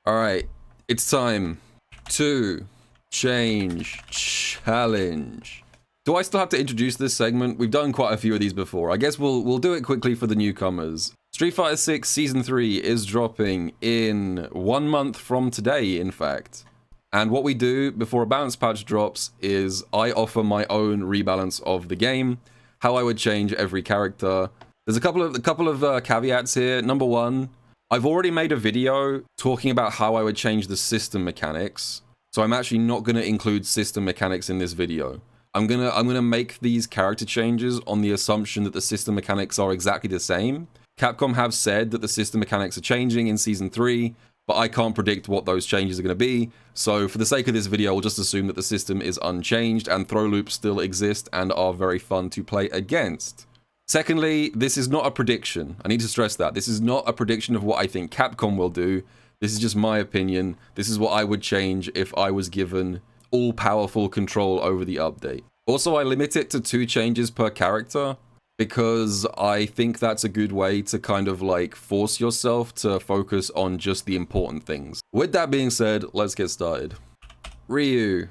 Alright, it's time to change challenge. Do I still have to introduce this segment? We've done quite a few of these before. I guess we'll do it quickly for the newcomers. Street Fighter 6 Season 3 is dropping in 1 month from today, in fact. And what we do before a balance patch drops is I offer my own rebalance of the game, how I would change every character. There's a couple of caveats here. Number one, I've already made a video talking about how I would change the system mechanics, so I'm actually not going to include system mechanics in this video. I'm gonna make these character changes on the assumption that the system mechanics are exactly the same. Capcom have said that the system mechanics are changing in Season 3, but I can't predict what those changes are going to be, so for the sake of this video, we'll just assume that the system is unchanged and throw loops still exist and are very fun to play against. Secondly, this is not a prediction. I need to stress that. This is not a prediction of what I think Capcom will do. This is just my opinion. This is what I would change if I was given all-powerful control over the update. Also, I limit it to 2 changes per character because I think that's a good way to kind of like force yourself to focus on just the important things. With that being said, let's get started. Ryu.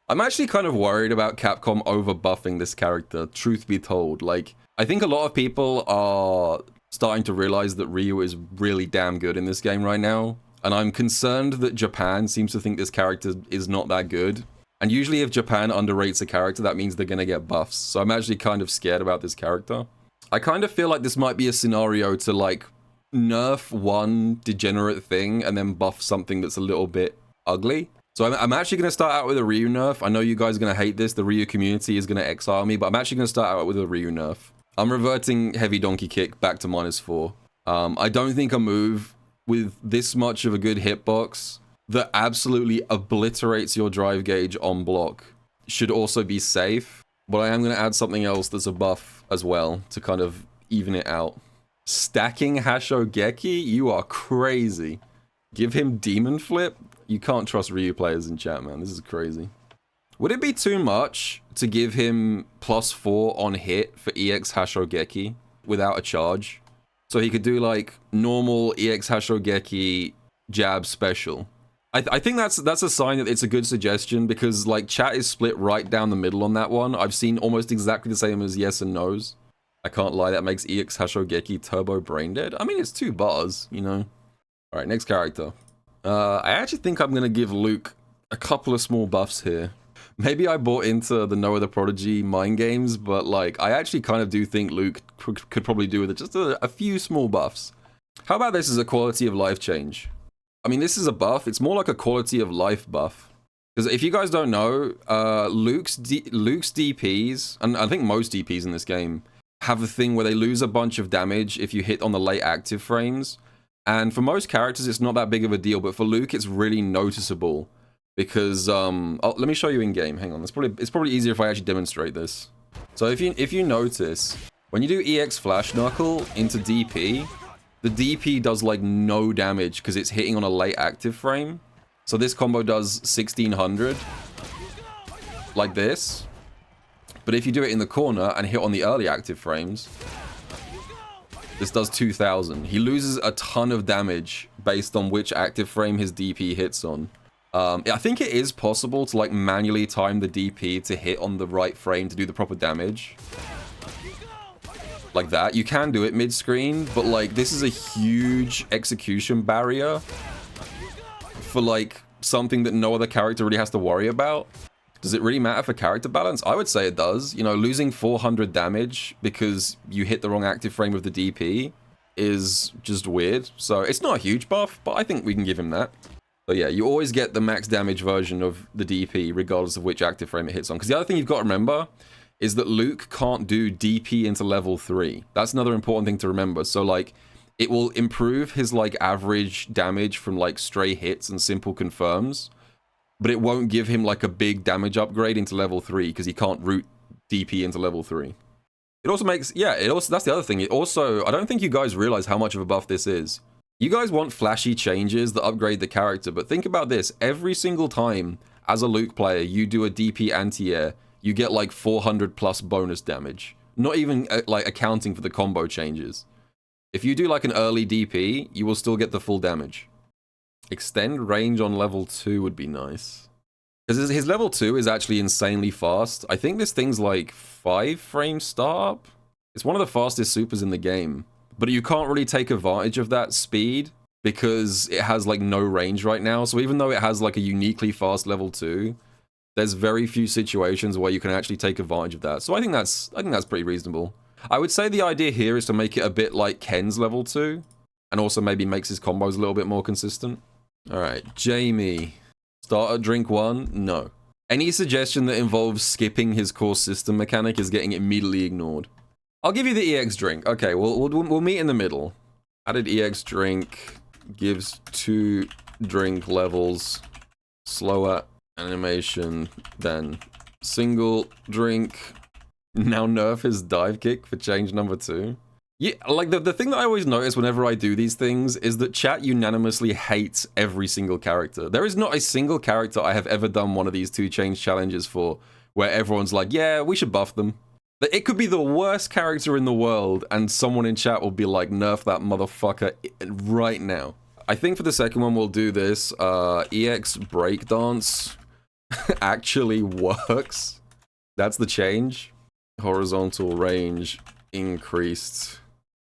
I'm actually kind of worried about Capcom over buffing this character, truth be told. Like, I think a lot of people are starting to realize that Ryu is really damn good in this game right now. And I'm concerned that Japan seems to think this character is not that good. And usually if Japan underrates a character, that means they're gonna get buffs. So I'm actually kind of scared about this character. I kind of feel like this might be a scenario to like nerf one degenerate thing and then buff something that's a little bit ugly. So I'm actually going to start out with a Ryu nerf. I know you guys are going to hate this. The Ryu community is going to exile me, but I'm actually going to start out with a Ryu nerf. I'm reverting heavy donkey kick back to -4. I don't think a move with this much of a good hitbox that absolutely obliterates your drive gauge on block should also be safe. But I am going to add something else that's a buff as well to kind of even it out. Stacking Hashogeki? You are crazy. Give him Demon Flip? You can't trust Ryu players in chat, man. This is crazy. Would it be too much to give him +4 on hit for EX Hashogeki without a charge? So he could do like normal EX Hashogeki jab special. I think that's a sign that it's a good suggestion because like chat is split right down the middle on that one. I've seen almost exactly the same as yes and no's. I can't lie, that makes EX Hashogeki turbo brain dead. I mean, it's 2 bars, you know. All right, next character. I actually think I'm gonna give Luke a couple of small buffs here. Maybe I bought into the Noah the Prodigy mind games, but like, I actually kind of do think Luke could probably do with it just a few small buffs. How about this as a quality of life change? I mean, this is a buff. It's more like a quality of life buff. Because if you guys don't know, Luke's DPs, and I think most DPs in this game, have a thing where they lose a bunch of damage if you hit on the late active frames. And for most characters, it's not that big of a deal, but for Luke, it's really noticeable. Because, let me show you in game. Hang on, it's probably easier if I actually demonstrate this. So if you notice, when you do EX Flash Knuckle into DP, the DP does like no damage because it's hitting on a late active frame. So this combo does 1600, like this. But if you do it in the corner and hit on the early active frames, this does 2000. He loses a ton of damage based on which active frame his DP hits on. I think it is possible to like manually time the DP to hit on the right frame to do the proper damage. Like that. You can do it mid-screen, but like this is a huge execution barrier for like something that no other character really has to worry about. Does it really matter for character balance? I would say it does. You know, losing 400 damage because you hit the wrong active frame of the DP is just weird. So it's not a huge buff, but I think we can give him that. So yeah, you always get the max damage version of the DP regardless of which active frame it hits on. Because the other thing you've got to remember is that Luke can't do DP into level 3. That's another important thing to remember. So like, it will improve his like average damage from like stray hits and simple confirms, but it won't give him like a big damage upgrade into level 3 because he can't route DP into level 3. It also makes, yeah, that's the other thing. It also, I don't think you guys realize how much of a buff this is. You guys want flashy changes that upgrade the character, but think about this. Every single time as a Luke player, you do a DP anti-air, you get like 400 plus bonus damage. Not even like accounting for the combo changes. If you do like an early DP, you will still get the full damage. Extend range on level 2 would be nice. Because his level 2 is actually insanely fast. I think this thing's like 5 frames startup. It's one of the fastest supers in the game. But you can't really take advantage of that speed because it has like no range right now. So even though it has like a uniquely fast level 2, there's very few situations where you can actually take advantage of that. So I think that's pretty reasonable. I would say the idea here is to make it a bit like Ken's level 2 and also maybe makes his combos a little bit more consistent. All right, Jamie. Start at drink 1? No. Any suggestion that involves skipping his core system mechanic is getting immediately ignored. I'll give you the EX drink. Okay, we'll meet in the middle. Added EX drink gives 2 drink levels, slower animation than single drink. Now nerf his dive kick for change number 2. Yeah, like the thing that I always notice whenever I do these things is that chat unanimously hates every single character. There is not a single character I have ever done one of these 2 change challenges for where everyone's like, yeah, we should buff them. It could be the worst character in the world and someone in chat will be like, nerf that motherfucker right now. I think for the second one we'll do this. EX breakdance actually works. That's the change. Horizontal range increased.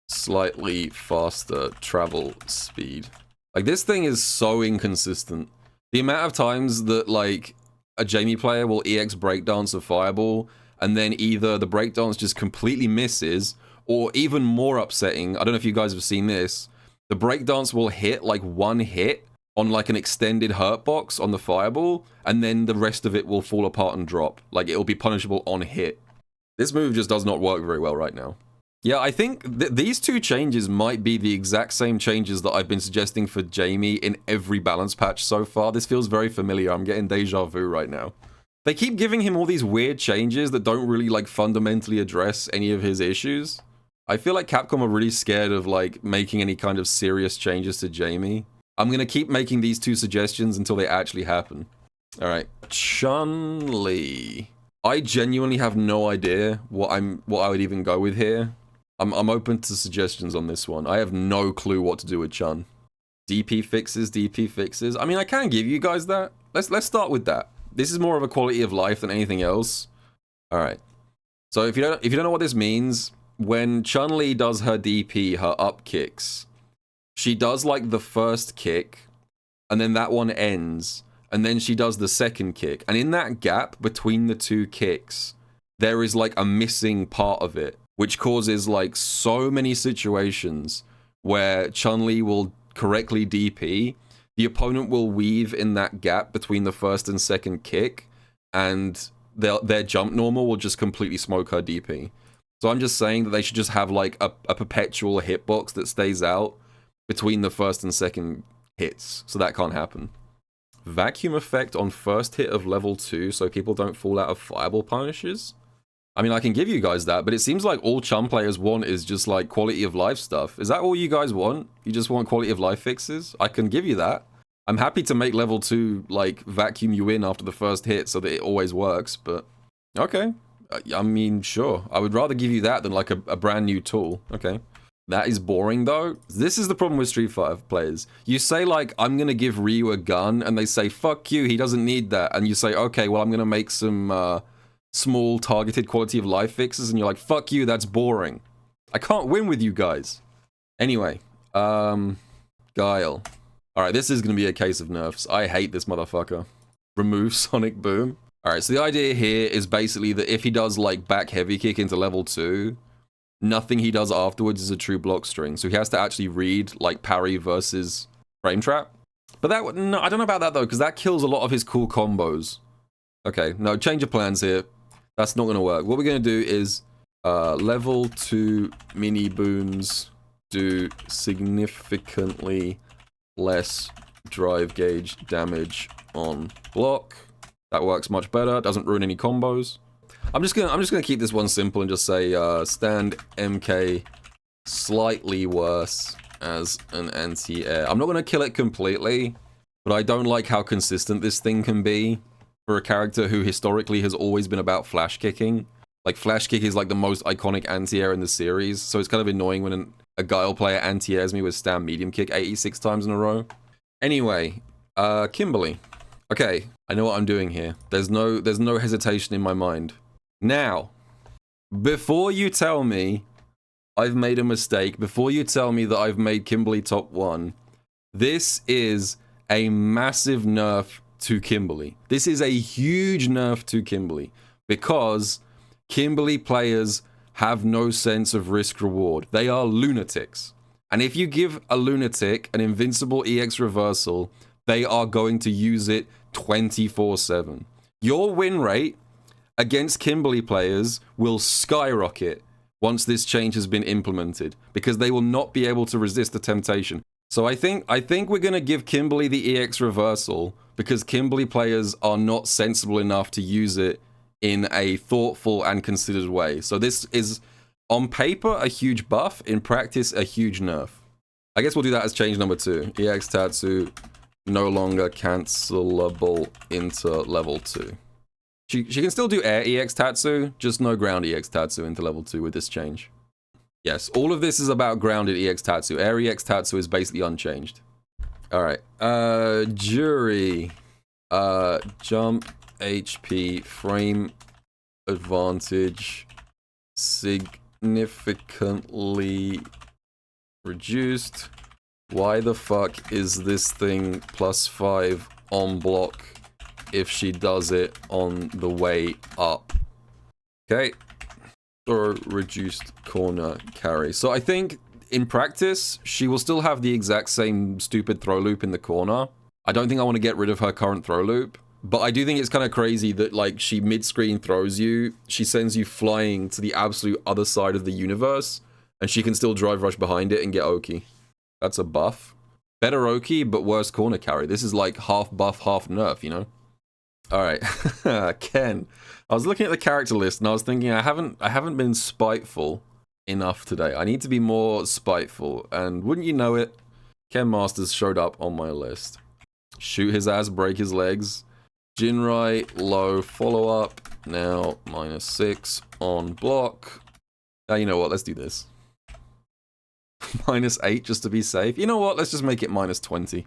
Slightly faster travel speed. Like, this thing is so inconsistent. The amount of times that, like, a Jamie player will EX breakdance a fireball, and then either the breakdance just completely misses, or even more upsetting, I don't know if you guys have seen this, the breakdance will hit, like, 1 hit on, like, an extended hurt box on the fireball, and then the rest of it will fall apart and drop. Like, it'll be punishable on hit. This move just does not work very well right now. Yeah, I think these 2 changes might be the exact same changes that I've been suggesting for Jamie in every balance patch so far. This feels very familiar. I'm getting deja vu right now. They keep giving him all these weird changes that don't really, like, fundamentally address any of his issues. I feel like Capcom are really scared of, like, making any kind of serious changes to Jamie. I'm gonna keep making these 2 suggestions until they actually happen. Alright. Chun-Li. I genuinely have no idea what I would even go with here. I'm open to suggestions on this one. I have no clue what to do with Chun. DP fixes, DP fixes. I mean, I can give you guys that. Let's start with that. This is more of a quality of life than anything else. All right. So if you don't know what this means, when Chun-Li does her DP, her up kicks, she does like the first kick, and then that one ends, and then she does the second kick, and in that gap between the 2 kicks, there is like a missing part of it, which causes like so many situations where Chun-Li will correctly DP, the opponent will weave in that gap between the first and second kick, and their jump normal will just completely smoke her DP. So I'm just saying that they should just have like a perpetual hitbox that stays out between the first and second hits, so that can't happen. Vacuum effect on first hit of level 2 so people don't fall out of fireball punishes? I mean, I can give you guys that, but it seems like all Chun players want is just, like, quality of life stuff. Is that all you guys want? You just want quality of life fixes? I can give you that. I'm happy to make level 2, like, vacuum you in after the first hit so that it always works, but... Okay. I mean, sure. I would rather give you that than, like, a brand new tool. Okay. That is boring, though. This is the problem with Street Fighter players. You say, like, I'm gonna give Ryu a gun, and they say, fuck you, he doesn't need that. And you say, okay, well, I'm gonna make some, small targeted quality of life fixes, and you're like, fuck you, that's boring. I can't win with you guys. Anyway, Guile. Alright, this is gonna be a case of nerfs. I hate this motherfucker. Remove Sonic Boom. Alright, so the idea here is basically that if he does, like, back heavy kick into level 2, nothing he does afterwards is a true block string. So he has to actually read, like, parry versus frame trap. But that, no, I don't know about that, though, because that kills a lot of his cool combos. Okay, no, change of plans here. That's not going to work. What we're going to do is level 2 mini booms do significantly less drive gauge damage on block. That works much better. Doesn't ruin any combos. I'm just gonna keep this one simple and just say stand MK slightly worse as an anti-air. I'm not gonna kill it completely, but I don't like how consistent this thing can be for a character who historically has always been about flash kicking. Like, flash kick is like the most iconic anti-air in the series, so it's kind of annoying when a Guile player anti-airs me with stand medium kick 86 times in a row. Anyway, Kimberly. Okay, I know what I'm doing here. There's no hesitation in my mind. Now, before you tell me I've made a mistake, before you tell me that I've made Kimberly top 1, this is a massive nerf to Kimberly. This is a huge nerf to Kimberly because Kimberly players have no sense of risk reward. They are lunatics. And if you give a lunatic an invincible EX reversal, they are going to use it 24/7. Your win rate against Kimberly players will skyrocket once this change has been implemented because they will not be able to resist the temptation. So I think we're going to give Kimberly the EX reversal because Kimberly players are not sensible enough to use it in a thoughtful and considered way. So this is, on paper, a huge buff. In practice, a huge nerf. I guess we'll do that as change number 2. EX Tatsu no longer cancelable into level 2. She can still do air EX Tatsu, just no ground EX Tatsu into level 2 with this change. Yes, all of this is about grounded EX Tatsu. Air EX Tatsu is basically unchanged. Alright, jury. Jump, HP, frame, advantage, significantly reduced. Why the fuck is this thing +5 on block if she does it on the way up? Okay. Or reduced corner carry. So I think in practice, she will still have the exact same stupid throw loop in the corner. I don't think I want to get rid of her current throw loop. But I do think it's kind of crazy that, like, she mid-screen throws you, she sends you flying to the absolute other side of the universe, and she can still drive rush behind it and get Oki. That's a buff. Better Oki, but worse corner carry. This is like half buff, half nerf, you know? Alright. Ken. I was looking at the character list and I was thinking I haven't been spiteful enough today. I need to be more spiteful, and wouldn't you know it, Ken Masters showed up on my list. Shoot his ass, break his legs. Jinrai, low follow-up, now -6 on block. Now, you know what, let's do this. -8 just to be safe. You know what, let's just make it -20.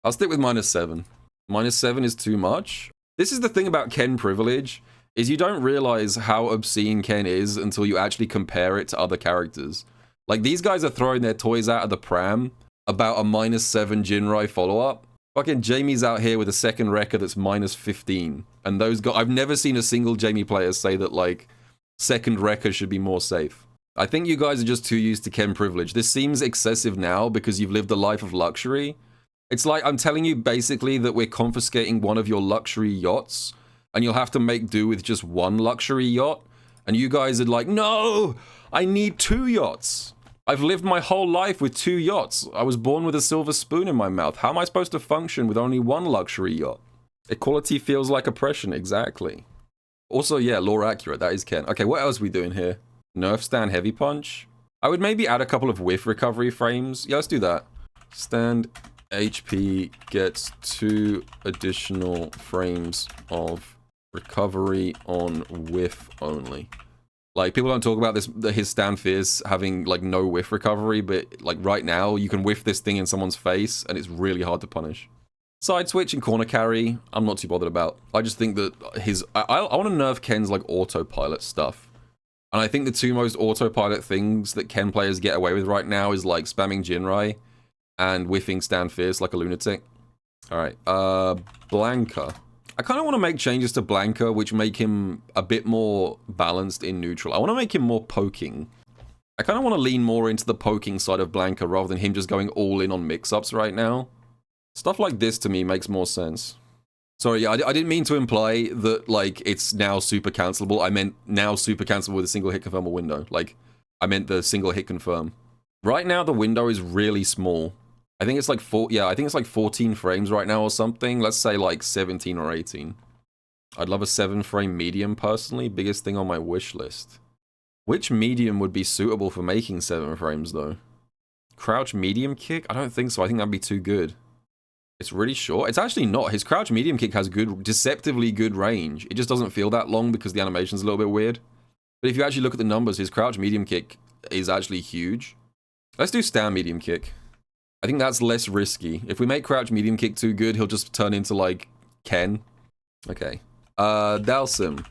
I'll stick with -7. -7 is too much. This is the thing about Ken privilege, is you don't realize how obscene Ken is until you actually compare it to other characters. Like, these guys are throwing their toys out of the pram about a -7 Jinrai follow-up. Fucking Jamie's out here with a second record that's -15. And those guys, I've never seen a single Jamie player say that, like, second record should be more safe. I think you guys are just too used to Ken privilege. This seems excessive now because you've lived a life of luxury. It's like I'm telling you basically that we're confiscating one of your luxury yachts and you'll have to make do with just one luxury yacht. And you guys are like, no, I need 2 yachts. I've lived my whole life with 2 yachts. I was born with a silver spoon in my mouth. How am I supposed to function with only one luxury yacht? Equality feels like oppression, exactly. Also, yeah, lore accurate, that is Ken. Okay, what else are we doing here? Nerf stand heavy punch? I would maybe add a couple of whiff recovery frames. Yeah, let's do that. Stand HP gets 2 additional frames of recovery on whiff only. Like, people don't talk about this, his stand fierce having, like, no whiff recovery, but, like, right now, you can whiff this thing in someone's face, and it's really hard to punish. Side switch and corner carry, I'm not too bothered about. I just think that his... I want to nerf Ken's, like, autopilot stuff. And I think the 2 most autopilot things that Ken players get away with right now is, like, spamming Jinrai and whiffing stand fierce like a lunatic. Alright, Blanca. I kind of want to make changes to Blanca which make him a bit more balanced in neutral. I want to make him more poking. I kind of want to lean more into the poking side of Blanca rather than him just going all in on mix-ups right now. Stuff like this to me makes more sense. Sorry, yeah, I didn't mean to imply that, like, it's now super cancelable. I meant now super cancelable with a single hit confirm or window. Like, I meant the single hit confirm. Right now, the window is really small. I think it's like 14 frames right now or something. Let's say like 17 or 18. I'd love a 7-frame medium personally. Biggest thing on my wish list. Which medium would be suitable for making 7 frames though? Crouch medium kick? I don't think so. I think that'd be too good. It's really short. It's actually not. His crouch medium kick has good, deceptively good range. It just doesn't feel that long because the animation's a little bit weird. But if you actually look at the numbers, his crouch medium kick is actually huge. Let's do stand medium kick. I think that's less risky. If we make crouch medium kick too good, he'll just turn into, like, Ken. Okay. Dalsim.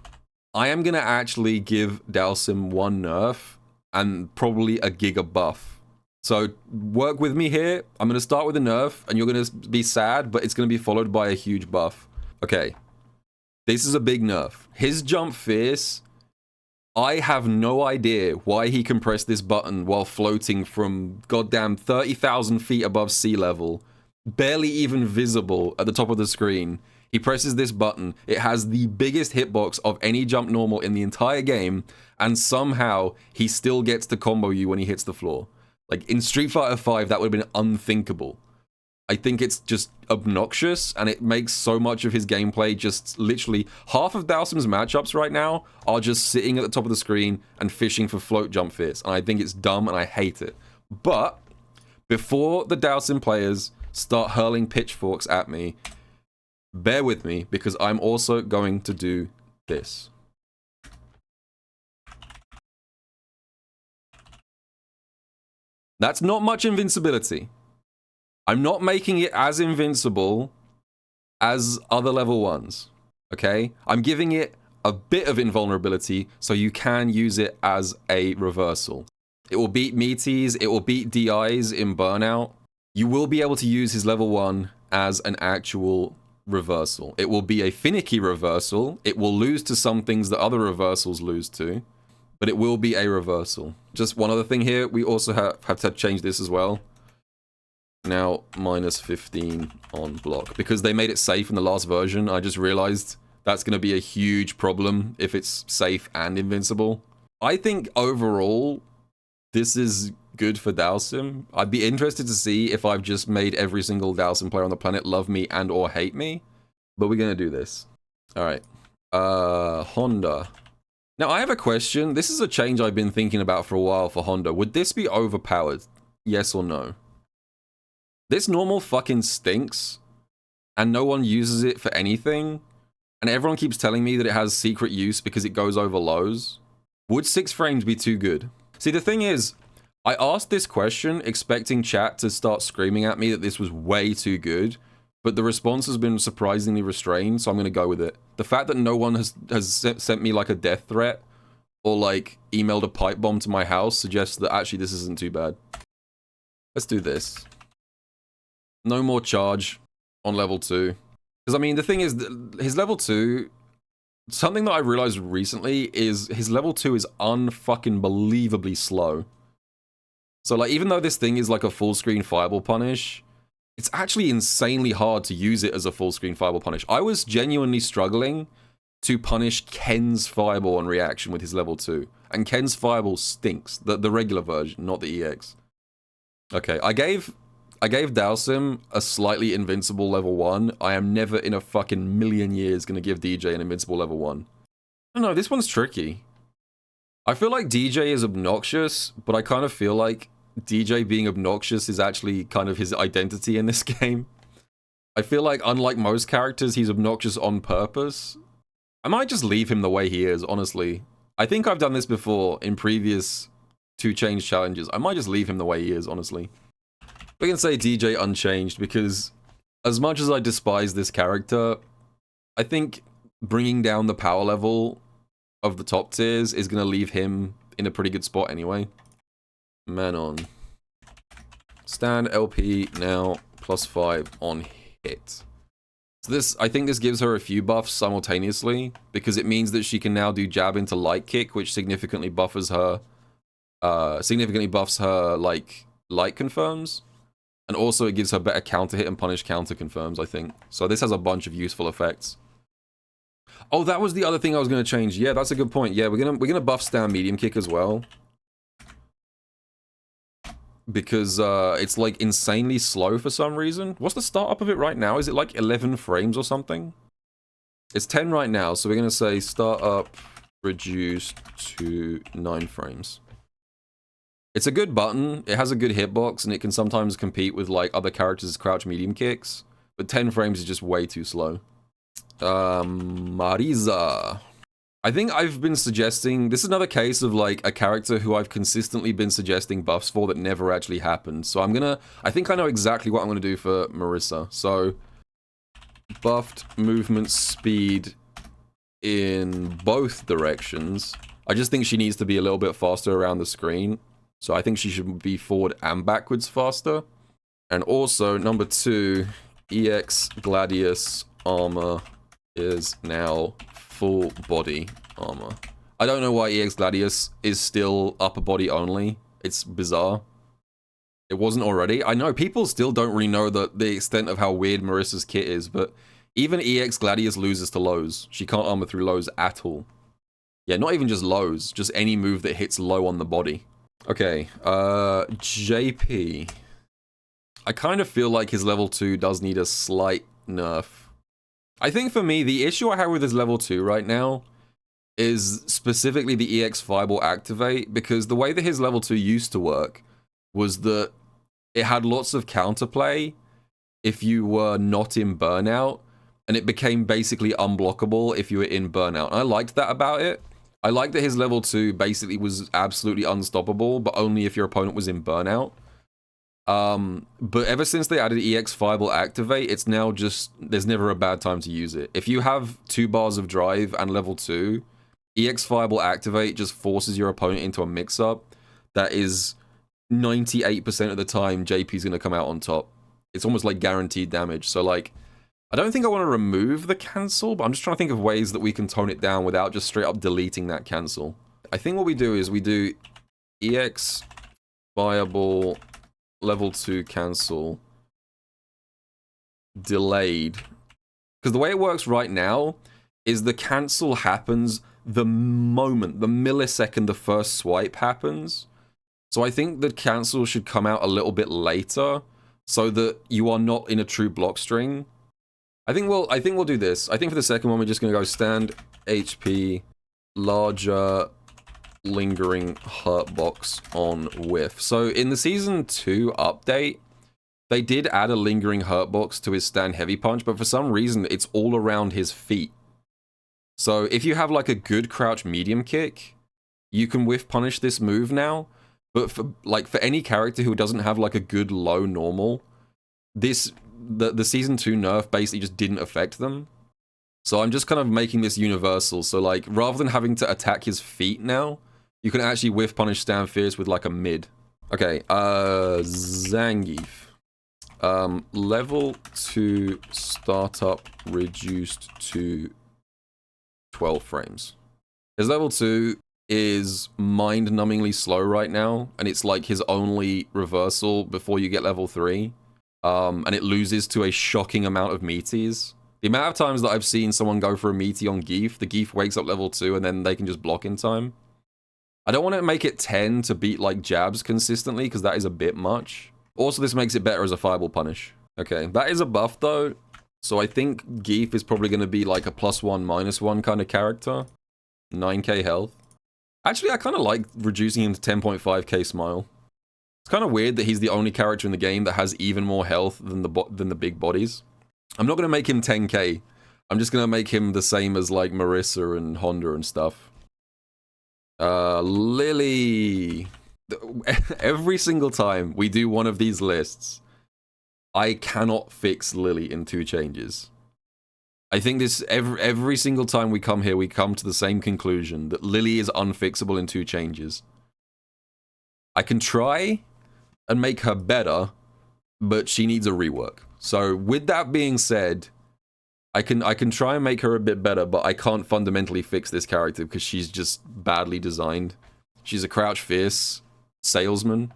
I am gonna actually give Dalsim 1 nerf and probably a giga buff. So work with me here. I'm gonna start with a nerf and you're gonna be sad, but it's gonna be followed by a huge buff. Okay. This is a big nerf. His jump fierce. I have no idea why he can press this button while floating from goddamn 30,000 feet above sea level, barely even visible at the top of the screen. He presses this button. It has the biggest hitbox of any jump normal in the entire game, and somehow he still gets to combo you when he hits the floor. Like, in Street Fighter V, that would have been unthinkable. I think it's just obnoxious, and it makes so much of his gameplay just literally... Half of Dalsim's matchups right now are just sitting at the top of the screen and fishing for float jump fierce, and I think it's dumb and I hate it. But, before the Dalsim players start hurling pitchforks at me, bear with me, because I'm also going to do this. That's not much invincibility. I'm not making it as invincible as other level 1s, okay? I'm giving it a bit of invulnerability so you can use it as a reversal. It will beat meaties, it will beat DIs in Burnout. You will be able to use his level 1 as an actual reversal. It will be a finicky reversal. It will lose to some things that other reversals lose to, but it will be a reversal. Just one other thing here, we also have to change this as well. Now, minus 15 on block. Because they made it safe in the last version, I just realized that's going to be a huge problem if it's safe and invincible. I think overall, this is good for Dalsim. I'd be interested to see if I've just made every single Dalsim player on the planet love me and or hate me. But we're going to do this. Alright. Honda. Now, I have a question. This is a change I've been thinking about for a while for Honda. Would this be overpowered? Yes or no? This normal fucking stinks, and no one uses it for anything, and everyone keeps telling me that it has secret use because it goes over lows. Would 6 frames be too good? See, the thing is, I asked this question expecting chat to start screaming at me that this was way too good, but the response has been surprisingly restrained, so I'm going to go with it. The fact that no one has sent me like a death threat or like emailed a pipe bomb to my house suggests that actually this isn't too bad. Let's do this. No more charge on level 2. Because, I mean, the thing is, his level 2... Something that I realized recently is his level 2 is unfucking believably slow. So, like, even though this thing is like a full-screen fireball punish, it's actually insanely hard to use it as a full-screen fireball punish. I was genuinely struggling to punish Ken's fireball on reaction with his level 2. And Ken's fireball stinks. The regular version, not the EX. Okay, I gave Dalsim a slightly invincible level 1. I am never in a fucking million years gonna give DJ an invincible level 1. I don't know, this one's tricky. I feel like DJ is obnoxious, but I kind of feel like DJ being obnoxious is actually kind of his identity in this game. I feel like, unlike most characters, he's obnoxious on purpose. I might just leave him the way he is, honestly. I think I've done this before in previous 2 change challenges. I might just leave him the way he is, honestly. We can say DJ unchanged because as much as I despise this character, I think bringing down the power level of the top tiers is going to leave him in a pretty good spot anyway. Manon. Stand LP now +5 on hit. So this, I think this gives her a few buffs simultaneously because it means that she can now do jab into light kick, which significantly buffs her like light confirms. And also it gives her better counter hit and punish counter confirms, I think. So this has a bunch of useful effects. Oh, that was the other thing I was going to change. Yeah, that's a good point. Yeah, we're gonna buff stand medium kick as well. Because it's like insanely slow for some reason. What's the startup of it right now? Is it like 11 frames or something? It's 10 right now, so we're going to say startup reduced to 9 frames. It's a good button, it has a good hitbox, and it can sometimes compete with like other characters' crouch medium kicks, but 10 frames is just way too slow. Marisa. I think I've been suggesting, this is another case of like a character who I've consistently been suggesting buffs for that never actually happened. So I think I know exactly what I'm gonna do for Marissa. So, buffed movement speed in both directions. I just think she needs to be a little bit faster around the screen. So I think she should be forward and backwards faster. And also, number 2, EX Gladius armor is now full body armor. I don't know why EX Gladius is still upper body only. It's bizarre. It wasn't already. I know people still don't really know the extent of how weird Marissa's kit is, but even EX Gladius loses to lows. She can't armor through lows at all. Yeah, not even just lows, just any move that hits low on the body. Okay, JP. I kind of feel like his level 2 does need a slight nerf. I think for me, the issue I have with his level 2 right now is specifically the EX Fireball activate, because the way that his level 2 used to work was that it had lots of counterplay if you were not in burnout, and it became basically unblockable if you were in burnout. And I liked that about it. I liked that his level 2 basically was absolutely unstoppable, but only if your opponent was in burnout. But ever since they added EX Fireball Activate, it's now just, there's never a bad time to use it. If you have 2 bars of drive and level 2, EX Fireball Activate just forces your opponent into a mix-up that is 98% of the time JP's gonna come out on top. It's almost like guaranteed damage. So like, I don't think I want to remove the cancel, but I'm just trying to think of ways that we can tone it down without just straight up deleting that cancel. I think what we do is we do EX Fireball level 2 cancel delayed, because the way it works right now is the cancel happens the moment, the millisecond the first swipe happens. So I think the cancel should come out a little bit later so that you are not in a true block string. I think we'll do this. I think for the second one we're just gonna go stand HP larger lingering hurt box on whiff. So in the season 2 update, they did add a lingering hurt box to his stand heavy punch, but for some reason it's all around his feet. So if you have like a good crouch medium kick, you can whiff punish this move now. But for any character who doesn't have like a good low normal, the season 2 nerf basically just didn't affect them. So I'm just kind of making this universal. So like, rather than having to attack his feet now, you can actually whiff punish stand fierce with like a mid. Okay, Zangief. Level 2 startup reduced to 12 frames. His level 2 is mind-numbingly slow right now, and it's like his only reversal before you get level 3. And it loses to a shocking amount of meaties. The amount of times that I've seen someone go for a meaty on Geef, the Geef wakes up level 2 and then they can just block in time. I don't want to make it 10 to beat like jabs consistently, because that is a bit much. Also, this makes it better as a fireball punish. Okay, that is a buff though. So I think Geef is probably going to be like a +1, -1 kind of character. 9k health. Actually, I kind of like reducing him to 10.5k smile. It's kind of weird that he's the only character in the game that has even more health than the big bodies. I'm not going to make him 10k. I'm just going to make him the same as like Marissa and Honda and stuff. Lily. Every single time we do one of these lists, I cannot fix Lily in 2 changes. I think this every single time we come here, we come to the same conclusion that Lily is unfixable in 2 changes. I can try and make her better, but she needs a rework. So with that being said, I can try and make her a bit better, but I can't fundamentally fix this character because she's just badly designed. She's a crouch fierce saleswoman.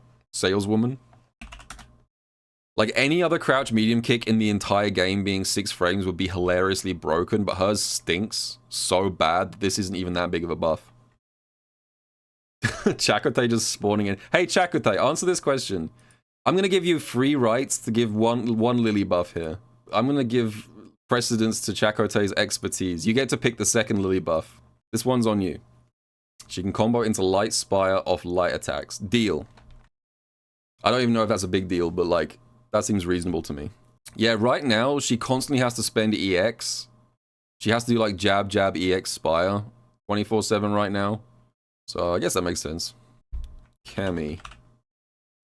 Like any other crouch medium kick in the entire game being 6 frames would be hilariously broken, but hers stinks so bad that this isn't even that big of a buff. Chakotay just spawning in. Hey Chakotay, answer this question. I'm gonna give you free rights to give one Lily buff here. I'm gonna give precedence to Chakotay's expertise. You get to pick the second Lily buff. This one's on you. She can combo into light spire off light attacks. Deal. I don't even know if that's a big deal, but like, that seems reasonable to me. Yeah, right now, she constantly has to spend EX. She has to do like jab, jab, EX, spire. 24/7 right now. So I guess that makes sense. Cammy.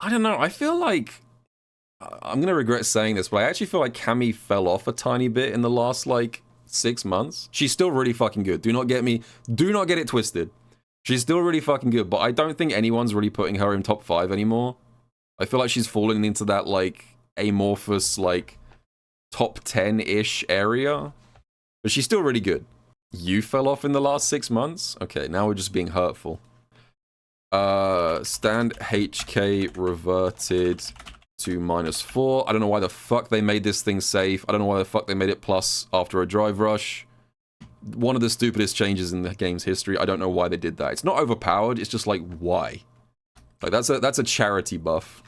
I don't know. I feel like I'm gonna regret saying this, but I actually feel like Cammy fell off a tiny bit in the last like 6 months. She's still really fucking good. Do not get it twisted. She's still really fucking good, but I don't think anyone's really putting her in top 5 anymore. I feel like she's falling into that like amorphous like top 10-ish area, but she's still really good. You fell off in the last 6 months? Okay, now we're just being hurtful. Stand HK reverted to -4. I don't know why the fuck they made this thing safe. I don't know why the fuck they made it plus after a drive rush. One of the stupidest changes in the game's history. I don't know why they did that. It's not overpowered, it's just like, why? Like, that's a charity buff.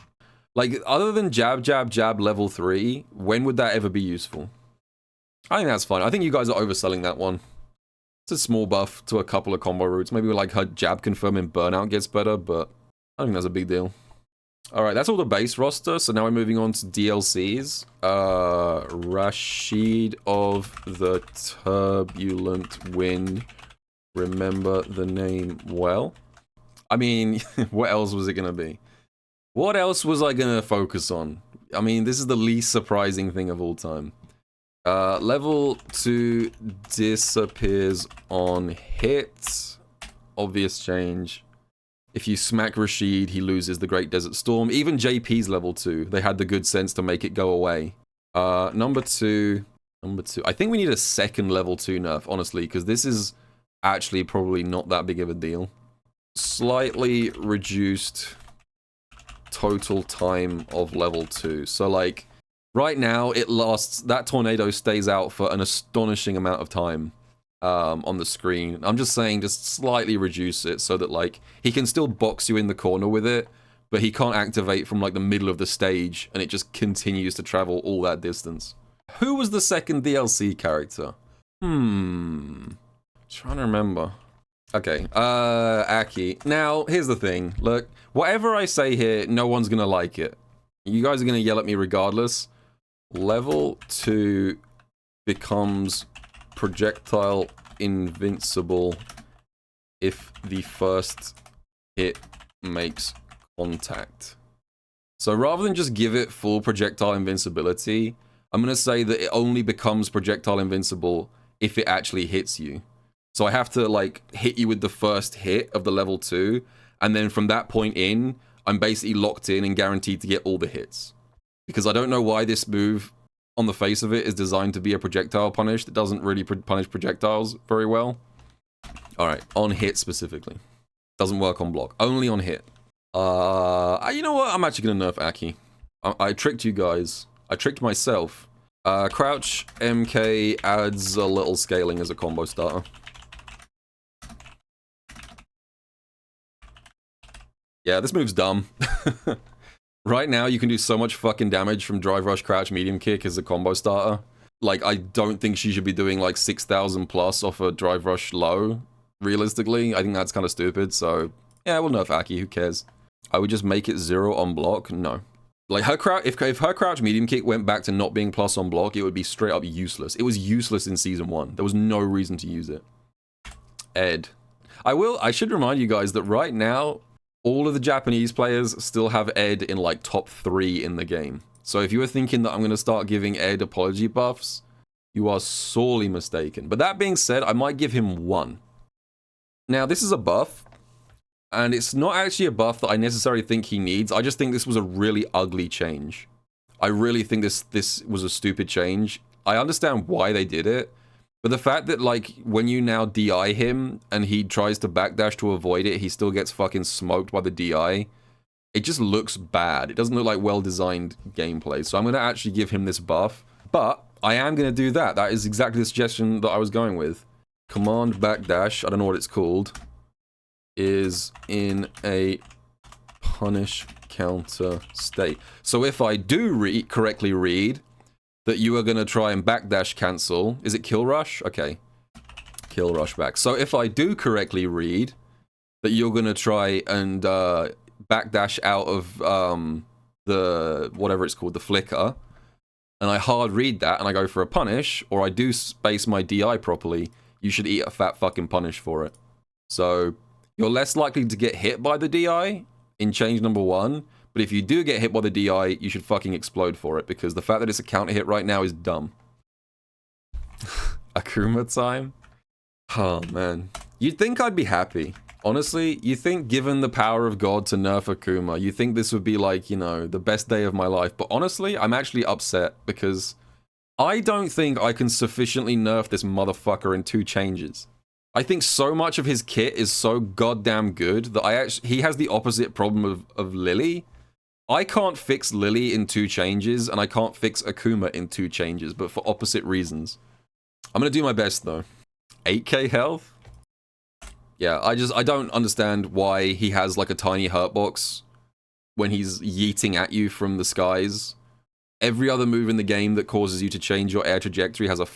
Like, other than jab, jab, jab level 3, when would that ever be useful? I think that's fine. I think you guys are overselling that one. It's a small buff to a couple of combo routes. Maybe like her jab confirming burnout gets better, but I think that's a big deal. Alright, that's all the base roster, so now we're moving on to DLCs. Rashid of the Turbulent Wind. Remember the name well? I mean, what else was it gonna be? What else was I gonna focus on? I mean, this is the least surprising thing of all time. Level 2 disappears on hit. Obvious change. If you smack Rashid, he loses the Great Desert Storm. Even JP's level 2. They had the good sense to make it go away. Number two. I think we need a second level 2 nerf, honestly, because this is actually probably not that big of a deal. Slightly reduced total time of level 2. So, like, right now, it lasts... That tornado stays out for an astonishing amount of time. On the screen. I'm just saying, just slightly reduce it so that, like, he can still box you in the corner with it, but he can't activate from, like, the middle of the stage, and it just continues to travel all that distance. Who was the second DLC character? Trying to remember. Okay, Aki. Now, here's the thing. Look, whatever I say here, no one's gonna like it. You guys are gonna yell at me regardless. Level 2 becomes projectile invincible if the first hit makes contact. So rather than just give it full projectile invincibility, I'm going to say that it only becomes projectile invincible if it actually hits you. So I have to like hit you with the first hit of the level 2, and then from that point in, I'm basically locked in and guaranteed to get all the hits. Because I don't know why this move on the face of it is designed to be a projectile punish that doesn't really punish projectiles very well. Alright, on hit specifically. Doesn't work on block. Only on hit. You know what? I'm actually gonna nerf Aki. I tricked you guys. I tricked myself. Crouch MK adds a little scaling as a combo starter. Yeah, this move's dumb. Right now, you can do so much fucking damage from Drive Rush, Crouch, Medium Kick as a combo starter. Like, I don't think she should be doing, like, 6,000 plus off a Drive Rush low, realistically. I think that's kind of stupid, so... Yeah, we'll nerf Aki, who cares? I would just make it 0 on block? No. Like, her crouch, if her Crouch, Medium Kick went back to not being plus on block, it would be straight up useless. It was useless in Season 1. There was no reason to use it. Ed. I should remind you guys that right now... all of the Japanese players still have Ed in, like, top 3 in the game. So if you were thinking that I'm going to start giving Ed apology buffs, you are sorely mistaken. But that being said, I might give him 1. Now, this is a buff, and it's not actually a buff that I necessarily think he needs. I just think this was a really ugly change. I really think this was a stupid change. I understand why they did it, but the fact that, like, when you now DI him and he tries to backdash to avoid it, he still gets fucking smoked by the DI. It just looks bad. It doesn't look like well-designed gameplay. So I'm going to actually give him this buff. But I am going to do that. That is exactly the suggestion that I was going with. Command backdash, I don't know what it's called, is in a punish counter state. So if I do correctly read... that you are going to try and backdash cancel. Is it kill rush? Okay. Kill rush back. So if I do correctly read that you're going to try and backdash out of the, whatever it's called, the flicker, and I hard read that and I go for a punish, or I do space my DI properly, you should eat a fat fucking punish for it. So you're less likely to get hit by the DI in change number 1. But if you do get hit by the DI, you should fucking explode for it, because the fact that it's a counter hit right now is dumb. Akuma time? Oh, man. You'd think I'd be happy. Honestly, you think given the power of God to nerf Akuma, you think this would be like, you know, the best day of my life. But honestly, I'm actually upset because I don't think I can sufficiently nerf this motherfucker in 2 changes. I think so much of his kit is so goddamn good that he has the opposite problem of Lily. I can't fix Lily in 2 changes, and I can't fix Akuma in 2 changes, but for opposite reasons. I'm gonna do my best, though. 8k health? Yeah, I don't understand why he has, like, a tiny hurt box when he's yeeting at you from the skies. Every other move in the game that causes you to change your air trajectory has a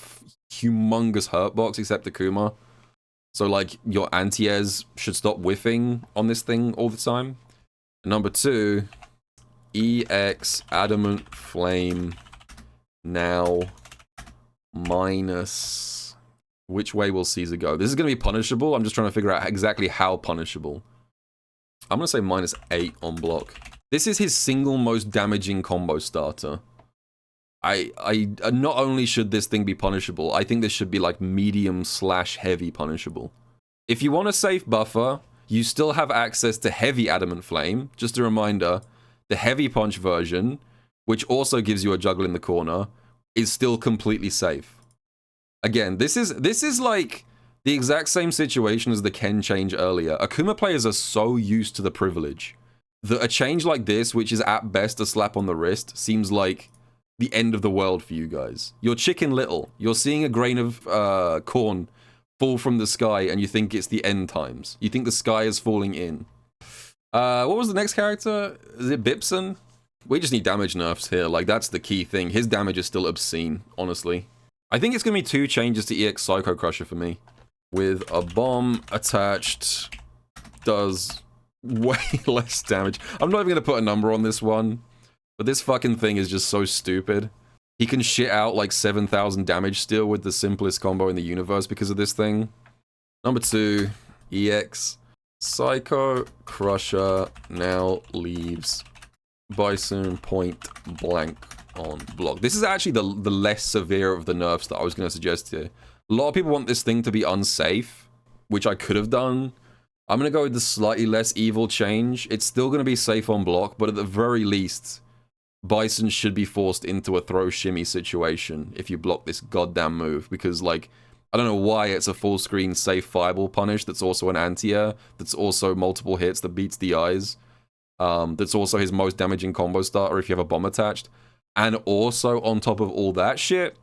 humongous hurt box, except Akuma. So, like, your anti-airs should stop whiffing on this thing all the time. Number 2... EX Adamant Flame now minus... Which way will Caesar go? This is going to be punishable. I'm just trying to figure out exactly how punishable. I'm going to say minus 8 on block. This is his single most damaging combo starter. Not only should this thing be punishable, I think this should be like medium/heavy punishable. If you want a safe buffer, you still have access to heavy Adamant Flame. Just a reminder, the heavy punch version, which also gives you a juggle in the corner, is still completely safe. Again, this is like the exact same situation as the Ken change earlier. Akuma players are so used to the privilege that a change like this, which is at best a slap on the wrist, seems like the end of the world for you guys. You're Chicken Little. You're seeing a grain of corn fall from the sky and you think it's the end times. You think the sky is falling in. What was the next character? Is it Bipson? We just need damage nerfs here. Like, that's the key thing. His damage is still obscene, honestly. I think it's going to be 2 changes to EX Psycho Crusher for me. With a bomb attached, does way less damage. I'm not even going to put a number on this one, but this fucking thing is just so stupid. He can shit out like 7,000 damage still with the simplest combo in the universe because of this thing. Number 2, EX Psycho Crusher now leaves Bison point blank on block. This is actually the less severe of the nerfs that I was going to suggest here. A lot of people want this thing to be unsafe, which I could have done. I'm going to go with the slightly less evil change. It's still going to be safe on block, but at the very least, Bison should be forced into a throw shimmy situation if you block this goddamn move, because, like, I don't know why it's a full screen safe fireball punish that's also an anti-air, that's also multiple hits that beats the eyes, that's also his most damaging combo starter if you have a bomb attached. And also, on top of all that shit,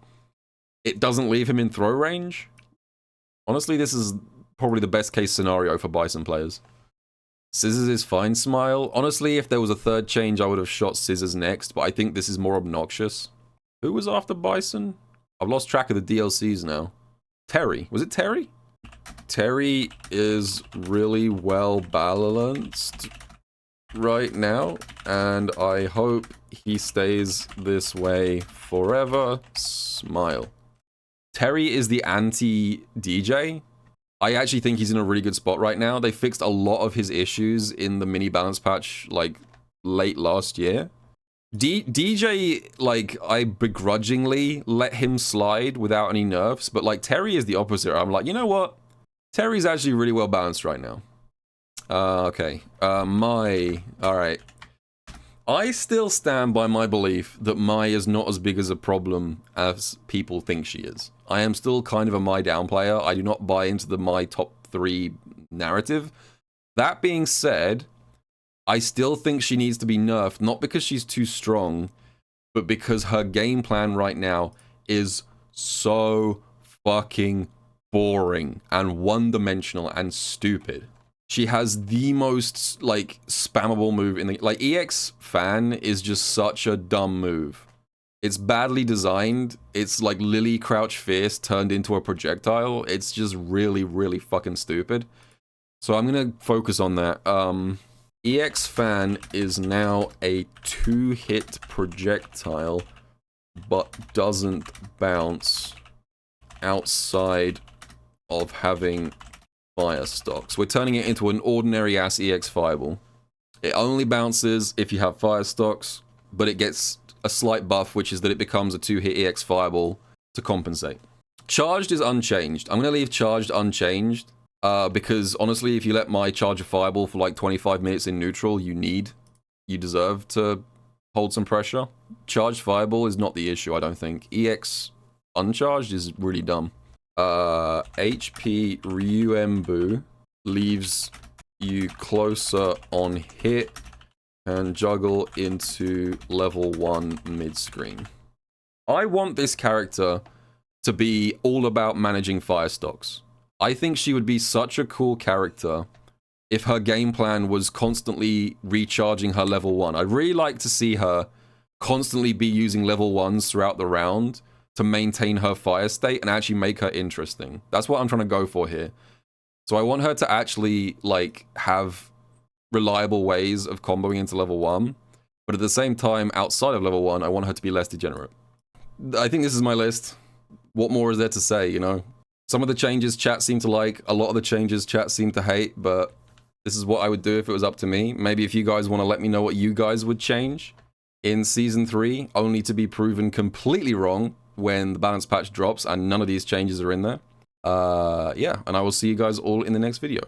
it doesn't leave him in throw range. Honestly, this is probably the best case scenario for Bison players. Scissors is fine, Smile. Honestly, if there was a third change, I would have shot Scissors next, but I think this is more obnoxious. Who was after Bison? I've lost track of the DLCs now. Terry. Was it Terry? Terry is really well balanced right now, and I hope he stays this way forever. Smile. Terry is the anti-DJ. I actually think he's in a really good spot right now. They fixed a lot of his issues in the mini balance patch, like, late last year. DJ, like, I begrudgingly let him slide without any nerfs, but, like, Terry is the opposite. I'm like, you know what? Terry's actually really well balanced right now. Okay. Alright. I still stand by my belief that Mai is not as big as a problem as people think she is. I am still kind of a Mai down player. I do not buy into the Mai top 3 narrative. That being said, I still think she needs to be nerfed, not because she's too strong, but because her game plan right now is so fucking boring and one-dimensional and stupid. She has the most, like, spammable move in the... Like, EX Fan is just such a dumb move. It's badly designed. It's like Lily Crouch Fierce turned into a projectile. It's just really, really fucking stupid. So I'm gonna focus on that. EX Fan is now a 2-hit projectile, but doesn't bounce outside of having fire stocks. We're turning it into an ordinary ass EX fireball. It only bounces if you have fire stocks, but it gets a slight buff, which is that it becomes a 2-hit EX fireball to compensate. Charged is unchanged. I'm going to leave charged unchanged because honestly, if you let my charge a fireball for like 25 minutes in neutral, you deserve to hold some pressure. Charged fireball is not the issue, I don't think. EX uncharged is really dumb. HP Ryuembu leaves you closer on hit and juggle into level 1 mid-screen. I want this character to be all about managing fire stocks. I think she would be such a cool character if her game plan was constantly recharging her level 1. I'd really like to see her constantly be using level 1s throughout the round to maintain her fire state and actually make her interesting. That's what I'm trying to go for here. So I want her to actually, like, have reliable ways of comboing into level 1, but at the same time, outside of level 1, I want her to be less degenerate. I think this is my list. What more is there to say, you know? Some of the changes chat seem to like, a lot of the changes chat seem to hate, but this is what I would do if it was up to me. Maybe if you guys want to let me know what you guys would change in Season 3, only to be proven completely wrong when the balance patch drops and none of these changes are in there. Yeah, and I will see you guys all in the next video.